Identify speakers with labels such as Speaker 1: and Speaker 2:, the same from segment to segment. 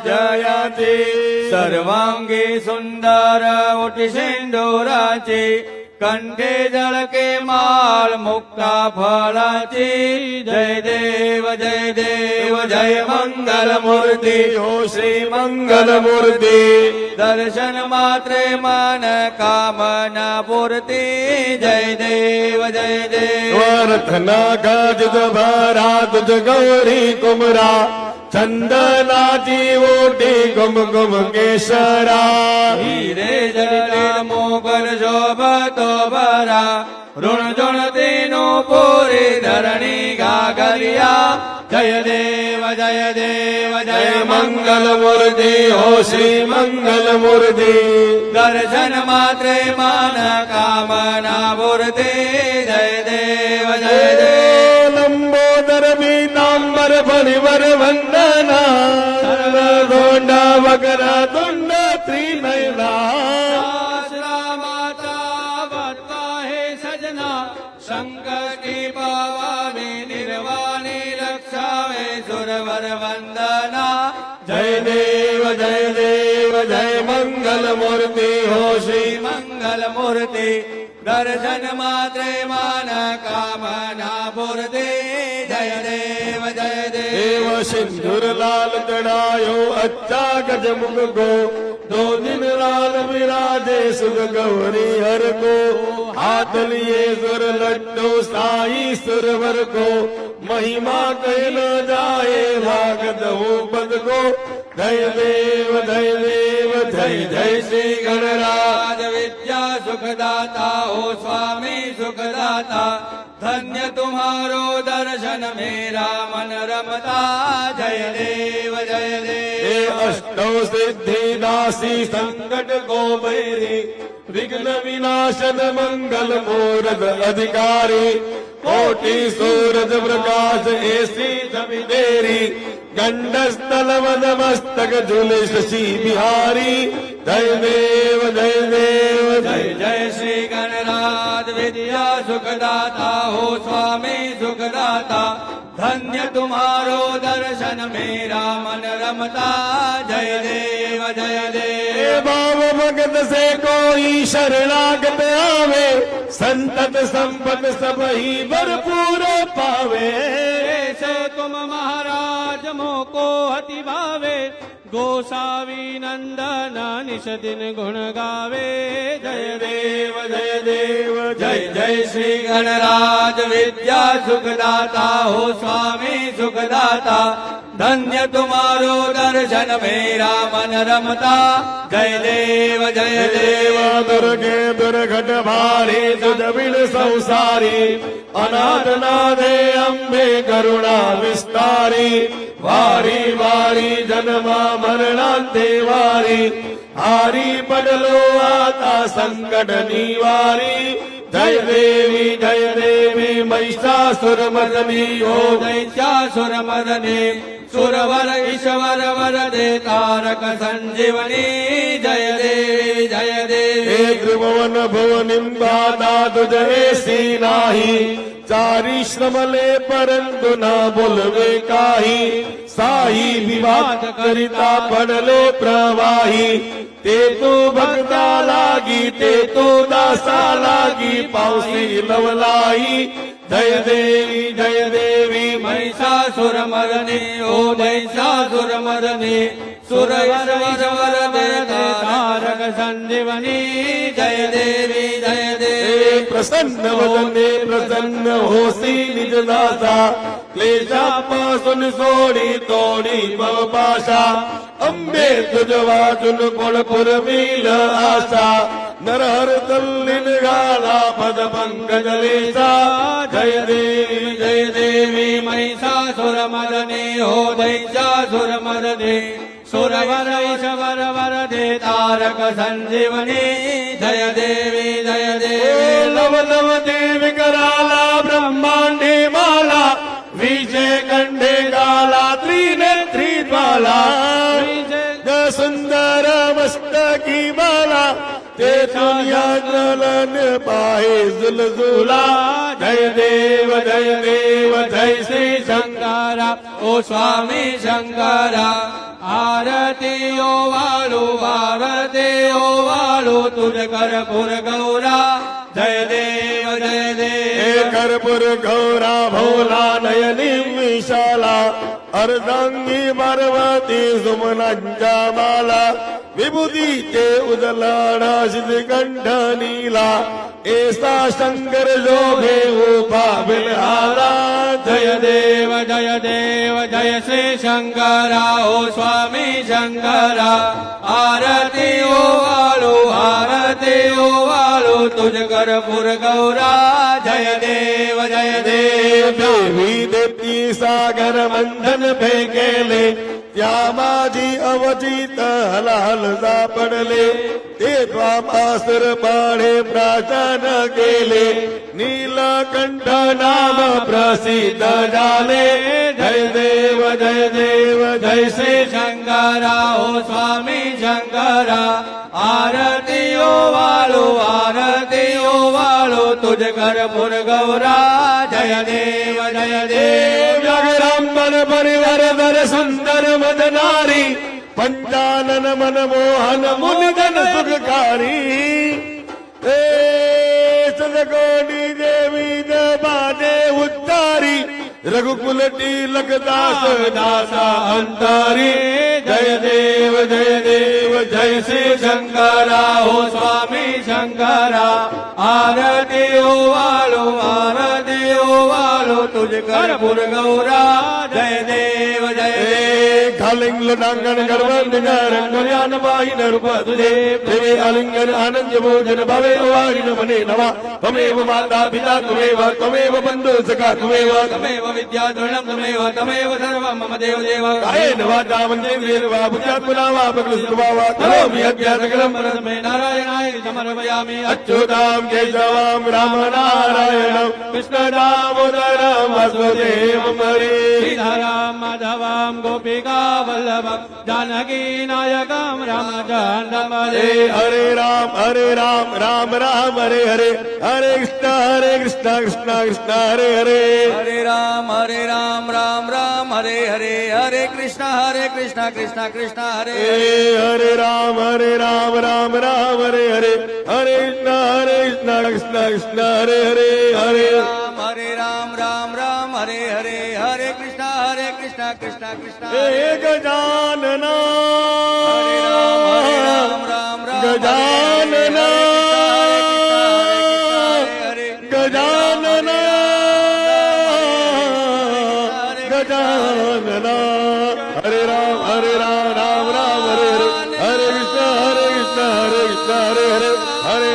Speaker 1: जयति सर्वांगी सुंदर उठी सिंदूराची कंठे जळके माळ मुक्ता फळाची जय देव जय मंगल मूर्ती हो श्री मंगल मूर्ती दर्शन मात्रे मन कामना पूर्ती जय देव
Speaker 2: वर्धना गाज भरा तुझ गौरी कुमरा चंदनाची ओटी गुम गुम केशरा
Speaker 1: हीरे जडिता मोगल शोभतो बरा ऋण जुणतीनो पूरी धरणी गागरिया जय देव जय
Speaker 2: मंगल मूर्ति हो श्री मंगल मूर्ति
Speaker 1: दर्शन मात्रे मन कामना पूर्ति जय देव
Speaker 2: लंबोदर पीतांबर फणिवर वंदना सर्वदोंड वकर तुंड त्रिनयना
Speaker 1: माता बत्ता हे सजना संकटी पावावे निर्वाणी रक्षावे सुरवर वंदना
Speaker 2: जय देव जय मंगल मूर्ति हो श्री
Speaker 1: मंगल मूर्ति दर्शन मात्रे मन कामना पूर्ति जय देव
Speaker 2: देव सिंदूर लाल चढ़ायो अच्छा गजमुख को दो दिन लाल विराजे सुख गौरी हर को हाथ लिए सुर लड्डू साई सुरवर को महिमा कह न जाए भागत हो पद को जय देव जय श्री गणराज
Speaker 1: विद्या सुखदाता हो स्वामी सुखदाता धन्य तुम्हारो दर्शन मेरा मन रमता जय देव
Speaker 2: अष्टौ सिद्धि दासी संकट को बैरी विघ्न विनाशन मंगल मूरत अधिकारी कोटि सूरज प्रकाश ऐसी छवि तेरी गंडस्थल वद मस्तक झूले शशि बिहारी जय देव
Speaker 1: जय श्री गणराज विद्या सुखदाता हो स्वामी सुखदाता धन्य तुम्हारो दर्शन मेरा मन रमता जय देव
Speaker 2: भाव भगत से कोई शरणागत आवे संतत संपत सब ही भरपूर पावे
Speaker 1: ऐसे तुम महाराज मोको अति भावे गोसावी नंदन निश दिन गुण गावे जय देव जय श्री गणराज विद्या सुखदाता हो स्वामी सुखदाता धन्य तुम्हारो दर्शन मेरा मन रमता जय देव
Speaker 2: दुर्गे दुर्घट भारी तुझ बिन संसारी अनाथ नादे अम्बे करुणा विस्तारी वारी वारी जन्मा मरणांते वारी हारी पडलो आता संकट निवारी जय देवी महिषासुर मर्दनी हो
Speaker 1: दैत्यासुर मर्दनी सुरवर ईश्वर वरदे तारक संजीवनी जय देवी
Speaker 2: त्रिभुवन भुवनिंबादा तुझ ऐसी नाही चारी श्रमले परंतु न बोलवे काही साही विवाद करिता पडले प्रवाही ते तू भक्ता लागी ते तू दासा लागी पावसी लवलाई जय देवी
Speaker 1: महिषासुर मर्दनी ओ महिषासुर मर्दनी सुरवर ईश्वर वरदे तारक संजीवनी जय देवी
Speaker 2: प्रसन्न वदने प्रसन्न होसी निज दासा क्लेशापासून सोडी तोडी भवपाशा अंबे तुझ वाचून कोण पुरविल आशा नरहर तल्लीन गाला पद पंकज लेसा जय देवी
Speaker 1: महिषासुर मर्दनी हो दैत्यासुर मर्दनी सुरवर ईश्वर वरदे तारक संजीवनी जय देवी
Speaker 2: लव लव देवी कराला ब्रह्मांडे माला विजय कंठे गाला त्रिनेत्री ज्वाला सुंदर मस्तकी बाला ते दुनिया जलन पाहे जुलजुला जय देव जय श्री
Speaker 1: शंकरा ओ स्वामी शंकरा आरती આરતીઓ વાળું તુજ કર્પૂર ગૌરા જય દેવ જય
Speaker 2: हे
Speaker 1: દેવ
Speaker 2: कर्पूर गौरा भोला नयनी विशाला अर्धांगी पार्वती सुमनांच्या माला विभूतीचे उदलाडा सिद्धकंठ नीला ऐसा शंकर जोगे उभा बिलहारा
Speaker 1: જય દેવ જય શ્રી શંકરા ઓ સ્વામી શંકરા આરતીઓ વાળું તુજ કર્પૂર ગૌરા જય દેવ
Speaker 2: देवी देती सागर मंथन फेकेले त्यामाजी अवचित हलालता पडले ते द्वामासर पाळे प्राचन केले नीलकंठ नाम प्रसिद्ध झाले जय देव
Speaker 1: જય શ્રી શંકરા ઓ સ્વામી શંકરા આરતીઓ વાળું તુજ કર્પૂર ગૌરા જય દેવ
Speaker 2: व्याघ्रांबर परिवर दर सुंदर मदनारी पंचानन मन मोहन मुनिगन सुखकारी हे सदकोटी देवी दबादे उच्चारी रघुकुल टिलक दास दासा अंतारी
Speaker 1: જય દેવ જય શ્રી શંકરા ઓ સ્વામી શંકરા આરતીઓ વાળું તુજ કર્પૂર ગૌરા જય દેવ
Speaker 2: घालिंग लडांगण गर्वंद रंगल्यान बाई नरूप तुझे देवे आलिंगन आनंद भोजन भवे वारिन मने नवा त्वमेव माता पिता त्वमेव बंधु सखा
Speaker 1: તમેવ વિદ્યાધરણમ તમેવ સર્વમ મમ દેવ
Speaker 2: कायेन वाचा मन्येन्द्रियेण वा बुद्ध्यात्मना वा प्रकृतिस्त्वा वा करोमि यज्ञासकलं
Speaker 1: પરસ્मै નારાયણાય સમર્પયામિ
Speaker 2: अच्युतां केशवां रामनारायणं कृष्णदामोदरं वासुदेवं हरे
Speaker 1: શ્રીધરામ માધવામ ગોપિકા વલ્લભમ જાનકી નાયકમ રામચંદ્રમ
Speaker 2: हरे राम राम राम हरे हरे हरे कृष्ण कृष्ण कृष्ण हरे हरे
Speaker 1: હરે રામ રામ રામ હરે હરે હરે કૃષ્ણ કૃષ્ણ કૃષ્ણ હરે
Speaker 2: हरे राम राम राम हरे हरे हरे कृष्ण कृष्ण कृष्ण हरे हरे हरे
Speaker 1: રામ રામ હરે હરે હરે કૃષ્ણ કૃષ્ણ કૃષ્ણ
Speaker 2: गजानना
Speaker 1: હરે રામ
Speaker 2: गजानना
Speaker 1: હરે
Speaker 2: गजानना गजानना हरे राम राम राम हरे हरे हरे कृष्ण हरे हरे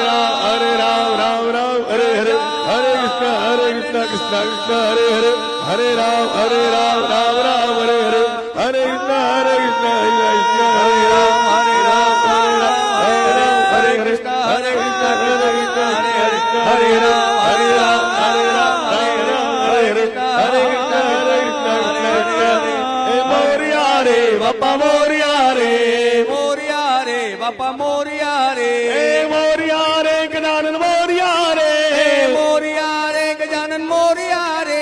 Speaker 2: हरे राम राम हरे हरे हरे कृष्ण कृष्ण कृष्ण हरे हरे हरे राम राम राम हरे हरे हरे कृष्ण कृष्ण कृष्ण हरे राम हरे कृष्ण कृष्ण कृष्ण हरे राम हरे राम हरे हरे हरे कृष्ण कृष्ण कृष्ण हे मोरिया रे बापा मोरिया रे
Speaker 1: બાપા મોરિયા રે
Speaker 2: हे मोरिया रे गजानन मोरिया रे
Speaker 1: મોરિયા રે ગજાનન મોરિયા રે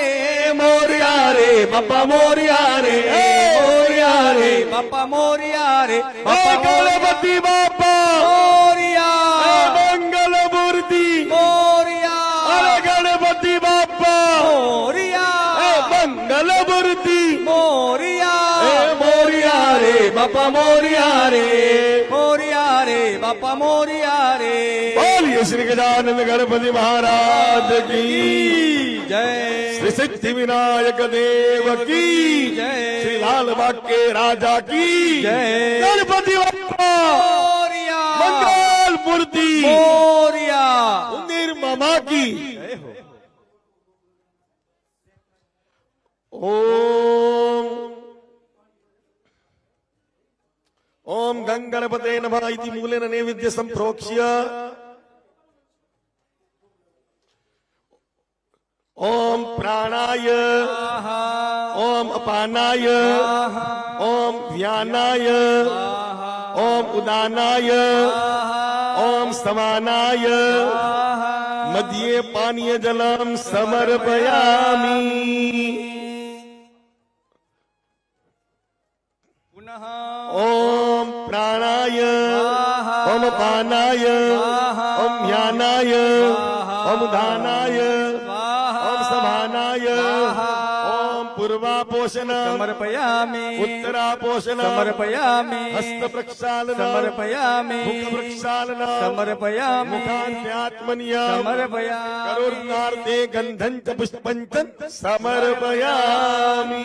Speaker 2: मोरिया रे बापा मोरिया रे मोरिया रे
Speaker 1: બાપા મોરિયા રે
Speaker 2: हे गणपति बापा
Speaker 1: મોરિયા
Speaker 2: मंगल मूर्ति
Speaker 1: મોરિયા
Speaker 2: अरे गणपति बापा
Speaker 1: મોરિયા
Speaker 2: मंगल मूर्ति
Speaker 1: મોરિયા
Speaker 2: मोरिया रे बापा मोरिया रे
Speaker 1: મોરિયા રે બાપા મોરિયા રે
Speaker 2: बोलिए श्री गजानन गणपति महाराज की
Speaker 1: જય
Speaker 2: श्री सिद्धि विनायक देव की
Speaker 1: जय।
Speaker 2: श्री लाल बाग के राजा की
Speaker 1: जय।
Speaker 2: गणपति बाप्पा
Speaker 1: મોરિયા
Speaker 2: मंगल मूर्ति
Speaker 1: મોરિયા
Speaker 2: निर्ममा की ओम ओम गंगणपते नमः इति मूलेन नैवेद्य संप्रोक्ष्य ओम प्राणाय ओम अपानाय ओम व्यानाय ओम उदानाय ओम समानाय मध्ये पानीय जलम समर्पयामि
Speaker 1: પુનઃ
Speaker 2: ओम प्राणाय
Speaker 1: स्वाहा
Speaker 2: ओम पानाय
Speaker 1: स्वाहा
Speaker 2: ओम ज्ञानाय
Speaker 1: स्वाहा
Speaker 2: ओम दानाय
Speaker 1: स्वाहा
Speaker 2: ओम समानाय
Speaker 1: स्वाहा
Speaker 2: ओम पूर्वापोषण
Speaker 1: समर्पयामि
Speaker 2: उत्तरापोषण
Speaker 1: समर्पयामि
Speaker 2: हस्त प्रक्षालन
Speaker 1: समर्पयामि
Speaker 2: मुख प्रक्षालन
Speaker 1: समर्पयामि
Speaker 2: मुखान्यात्मनियम
Speaker 1: समर्पयामि
Speaker 2: करोर्नार्थे गंधं च पुष्पं च समर्पयामि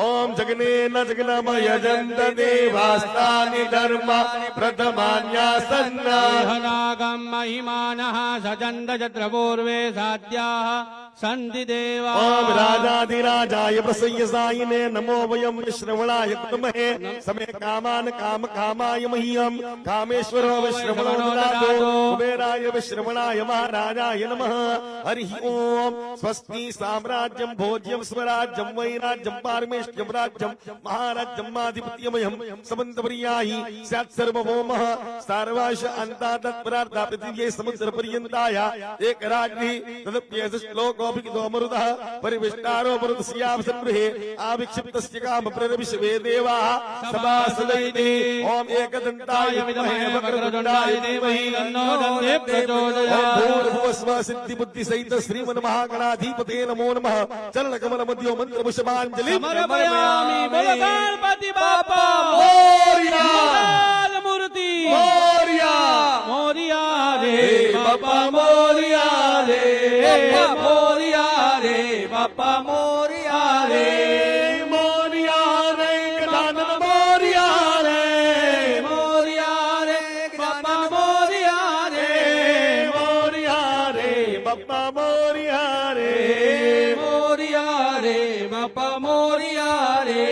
Speaker 2: ओम जगने न जगनमय जन्त देवास्तानि धर्मा प्रथमान्यासन्ना
Speaker 3: नागम् महिमानः सचन्द यत्र पूर्वे साध्याः सन्ति देवा
Speaker 2: ओम राजाधिराजाय प्रसय्यसायिने नमो वयं श्रवणाय कुर्महे समे कामान काम कामाय मह्यम कामेश्वरो विश्रवणो ददातु कुबेराय विश्रवणाय महाराजाय नमः हरि ओम स्वस्ति साम्राज्यं भोज्यं स्वराज्यं वैराज्यं पारमेष्ठ्यं राज्यं महाराज्यं माधिपत्यमयं समन्तपर्यायि स्यात् सर्वभौमः सर्वाश अन्ता तत्परार्था पृथिव्यै समुद्रपर्यन्ताय एकराज्ञी तदप्येष श्लोकोऽभिगितो मरुतः परिविष्टारो मरुतस्यावसगृहे आविक्षिप्तस्य कामप्ररविश्वे देवाः सभासदैते ॐ एकदन्ताय विद्महे वक्रतुण्डाय धीमहि
Speaker 3: तन्नो दन्ते प्रचोदयात्
Speaker 2: भूर्भुवस्व सिद्धिबुद्धिसहित श्रीमन्महागणाधिपते नमो नमः चरणकमलमध्यो मन्त्रपुष्पाञ्जलि
Speaker 3: समर्पयामि बोलो गणपति बाप्पा
Speaker 2: मोरया
Speaker 3: मंगल मूर्ति
Speaker 2: मोरया
Speaker 3: मोरिया रे
Speaker 1: बाप्पा मोरिया रे बाप्पा मोरिया रे बाप्पा मोरिया रे
Speaker 2: मोरया रे गजानन मोरया रे
Speaker 1: मोरिया रे बाप्पा मोरिया रे
Speaker 2: मोरया रे बप्पा मोरया रे
Speaker 1: मोरिया रे बाप्पा मोरिया रे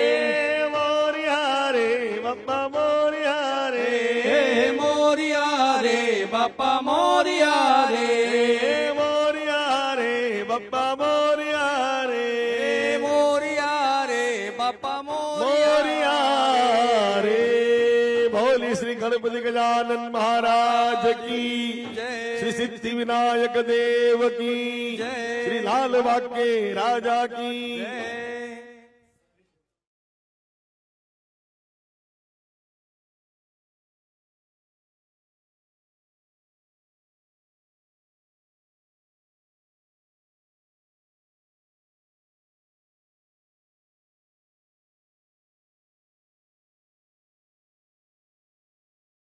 Speaker 2: मोरया रे बप्पा मोरया रे
Speaker 1: मोरिया रे बाप्पा मोरिया रे
Speaker 2: मोरया रे बप्पा मोरया रे
Speaker 1: मोरिया रे बाप्पा
Speaker 2: मोरया रे भोली श्री गणपति गजानन महाराज की
Speaker 1: जय।
Speaker 2: श्री सिद्धि विनायक देव की
Speaker 1: जय।
Speaker 2: श्री लाल बाग के राजा की
Speaker 1: जय।